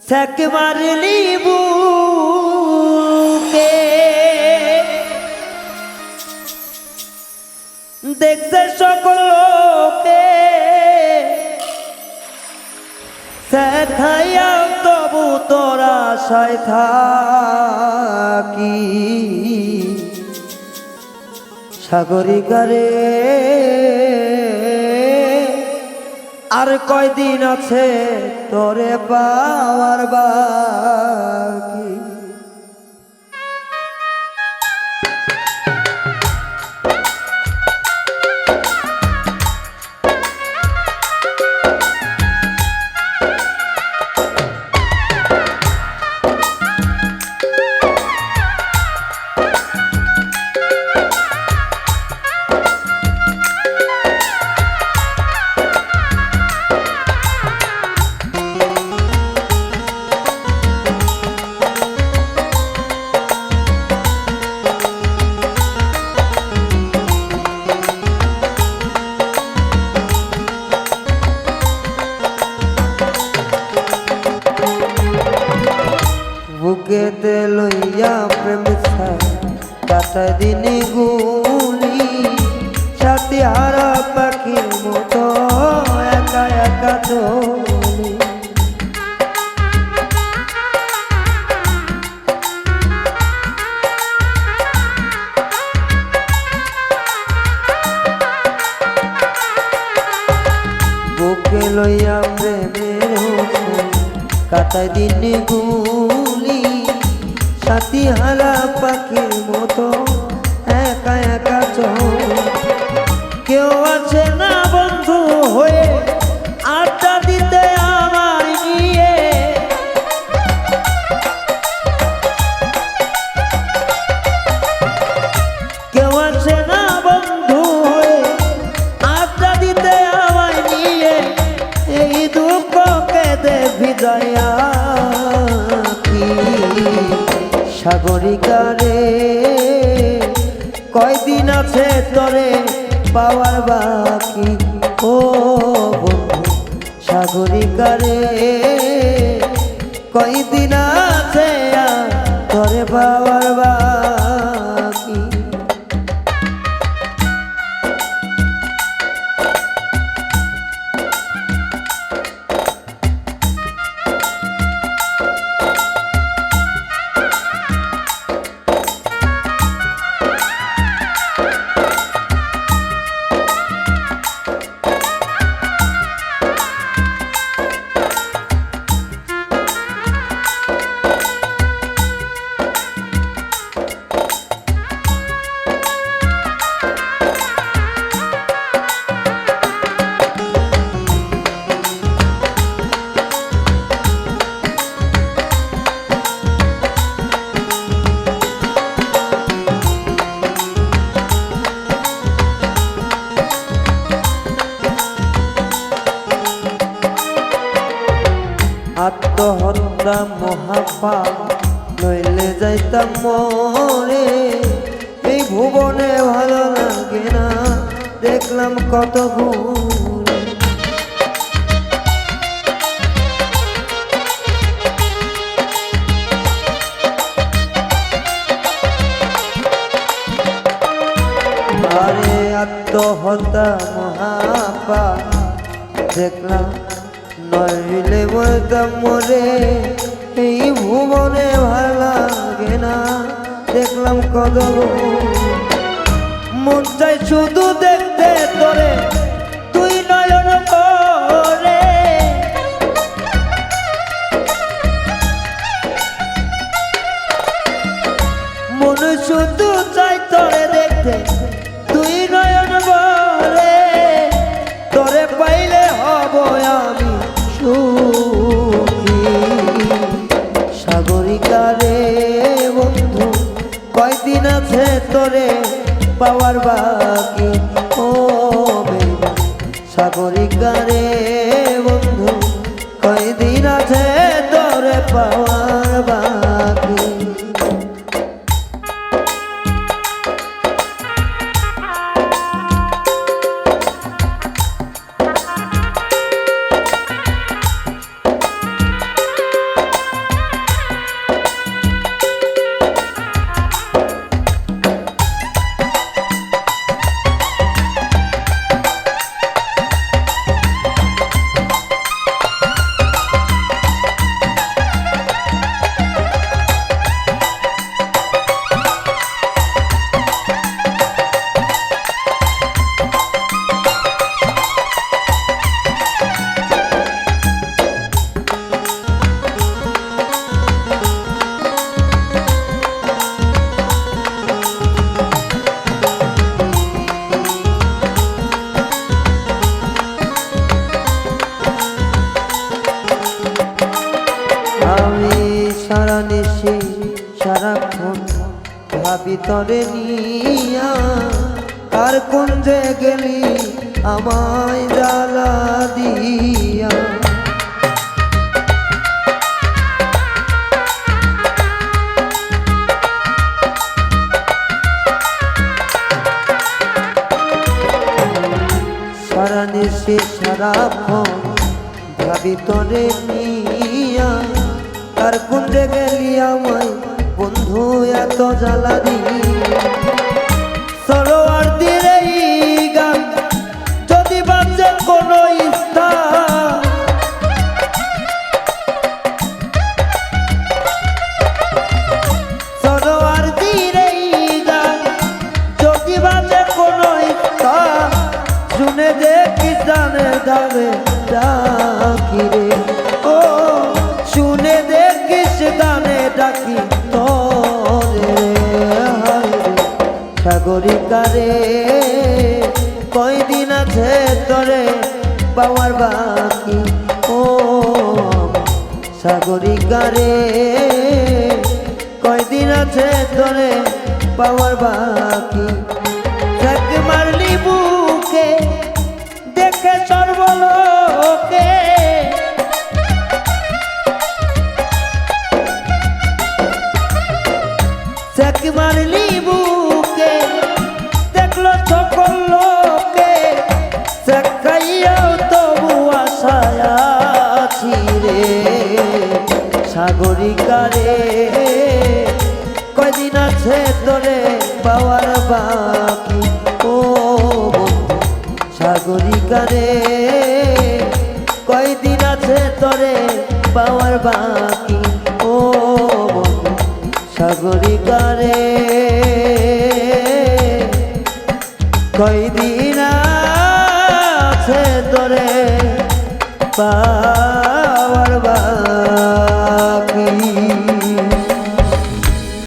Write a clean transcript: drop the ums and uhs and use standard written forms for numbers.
ছ্যাঁক মারলি বুকে দেখছে সকল লোকে ছ্যাঁকাইয়া তবু তোরা আশায় থাকি সাগরিকারে আর কয়দিন আছে তোরে পাওয়ার বাকি বুকেতে লইয়া প্রেম কাটায় দিনে গুলি সাথী হারা পাখির মতো একা একা চলি বুকে লইয়া প্রেমের কাটায় দিনে গুলি সাথী হারা পাখির মতো একা একা চল কেউ আছে না বন্ধু হয়ে আড্ডা দিতে আমার নিয়ে কেউ আছে না বন্ধু হয়ে আড্ডা দিতে আমায় নিয়ে এই দুঃখ কেঁদে ভিজাইয়া সাগরিকারে কয়দিন আছে তোরে পাওয়ার বাকি ও বন্ধু সাগরিকারে কয়দিন আছে তোরে পাওয়ার বাকি আত্মহত্যা মহাপাপ নইলে যাইতাম মরে এই ভুবনে ভালো লাগে না দেখলাম কত ঘুরে আরে আত্মহত্যা মহাপাপ দেখলাম নইলে বলতাম মরে এই ভুবনে ভালো লাগে না দেখলাম কত মন চাই শুধু দেখতে তোরে তুই নয়ন করে মন শুধু চাই তোরে দেখতে তুই নয়ন করে তোরে পাইলে হব আমি সাগরিকারে বন্ধু কয়দিন আছে তোরে পাওয়ার বাকি ও সাগরিকারে বন্ধু কয়দিন আছে তোরে পাওয়ার বাকি সারা নিশি সারাক্ষণ ভাবি তরে নিয়া কার কুঞ্জে গেলি আমায় জ্বালা দিয়া সারা নিশি সারাক্ষণ ভাবি তরে নিয়া কার কুঞ্জে গেলি আমায় বন্ধু এত জ্বালা দিয়া সরোয়ার দিরে গান যদি বাজে কোনো স্থান সরোয়ার দিরে গান যদি বাজে কোনো স্থান শুনে দেখিস গানের গানে ডাকি রে ও শুনে দেখিস গানে ডাকি তোরে সাগরিকারে কয়দিন আছে তোরে পাওয়ার বাকি ও সাগরিকারে কয়দিন আছে তোরে পাওয়ার বাকি এক মারলি বুকে দেখে সর্বলোকে এক মারলি বুকে দেখলো সকল লোকে দেখাইয়াও তবু আশায় আছি রে সাগরিকারে কয়দিন আছে তোরে পাওয়ার বাকি ও সাগরিকারে কয়দিন আছে তোরে পাওয়ার বাকি ও সাগরিকারে কয়দিন আছে তোরে